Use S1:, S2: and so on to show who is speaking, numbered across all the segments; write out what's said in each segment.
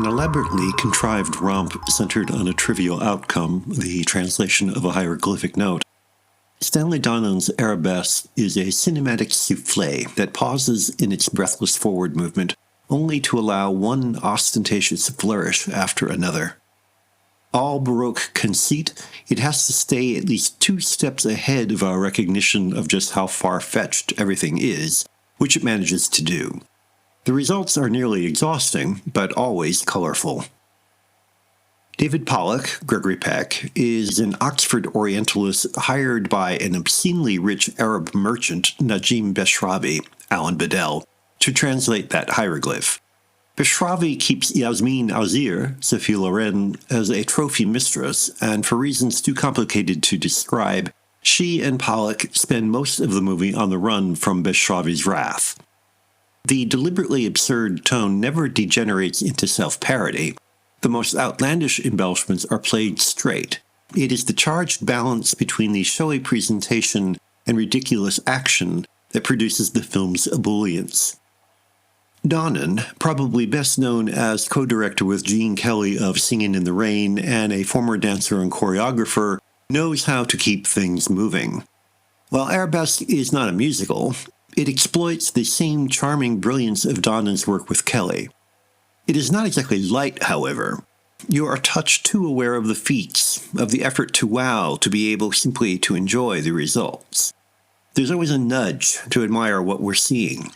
S1: an elaborately contrived romp centered on a trivial outcome, the translation of a hieroglyphic note. Stanley Donen's Arabesque is a cinematic soufflé that pauses in its breathless forward movement only to allow one ostentatious flourish after another. All Baroque conceit, it has to stay at least 2 steps ahead of our recognition of just how far-fetched everything is, which it manages to do. The results are nearly exhausting, but always colorful. David Pollock, Gregory Peck, is an Oxford Orientalist hired by an obscenely rich Arab merchant, Najim Beshravi, Alan Bedell, to translate that hieroglyph. Beshravi keeps Yasmin Auzir, Sophie Loren, as a trophy mistress, and for reasons too complicated to describe, she and Pollock spend most of the movie on the run from Beshravi's wrath. The deliberately absurd tone never degenerates into self-parody. The most outlandish embellishments are played straight. It is the charged balance between the showy presentation and ridiculous action that produces the film's ebullience. Donen, probably best known as co-director with Gene Kelly of Singin' in the Rain and a former dancer and choreographer, knows how to keep things moving. While Arabesque is not a musical, it exploits the same charming brilliance of Donen's work with Kelly. It is not exactly light, however. You are a touch too aware of the feats, of the effort to wow, to be able simply to enjoy the results. There's always a nudge to admire what we're seeing.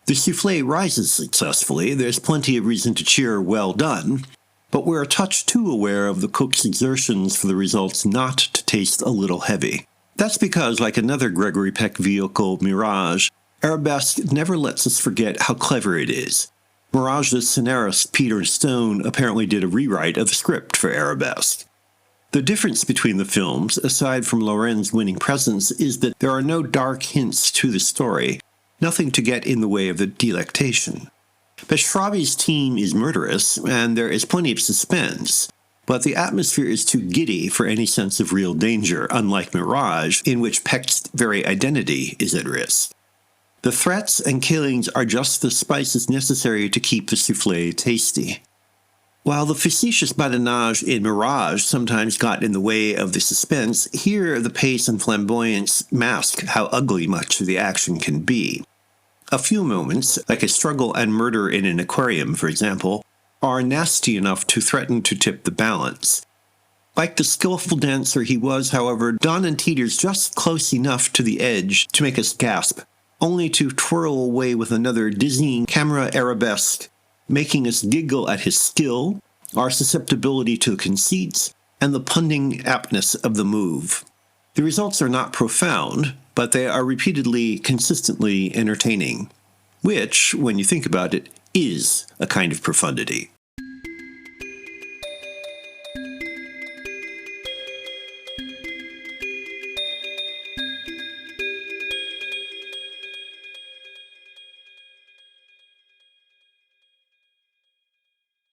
S1: The soufflé rises successfully, there's plenty of reason to cheer well done, but we're a touch too aware of the cook's exertions for the results not to taste a little heavy. That's because, like another Gregory Peck vehicle, Mirage, Arabesque never lets us forget how clever it is. Mirage's scenarist Peter Stone apparently did a rewrite of the script for Arabesque. The difference between the films, aside from Loren's winning presence, is that there are no dark hints to the story, nothing to get in the way of the delectation. Beshravi's team is murderous, and there is plenty of suspense, but the atmosphere is too giddy for any sense of real danger, unlike Mirage, in which Peck's very identity is at risk. The threats and killings are just the spices necessary to keep the soufflé tasty. While the facetious badinage in Mirage sometimes got in the way of the suspense, here the pace and flamboyance mask how ugly much of the action can be. A few moments, like a struggle and murder in an aquarium, for example, are nasty enough to threaten to tip the balance. Like the skillful dancer he was, however, Donen teeters just close enough to the edge to make us gasp, only to twirl away with another dizzying camera arabesque, making us giggle at his skill, our susceptibility to conceits, and the punning aptness of the move. The results are not profound, but they are repeatedly, consistently entertaining, which, when you think about it, is a kind of profundity.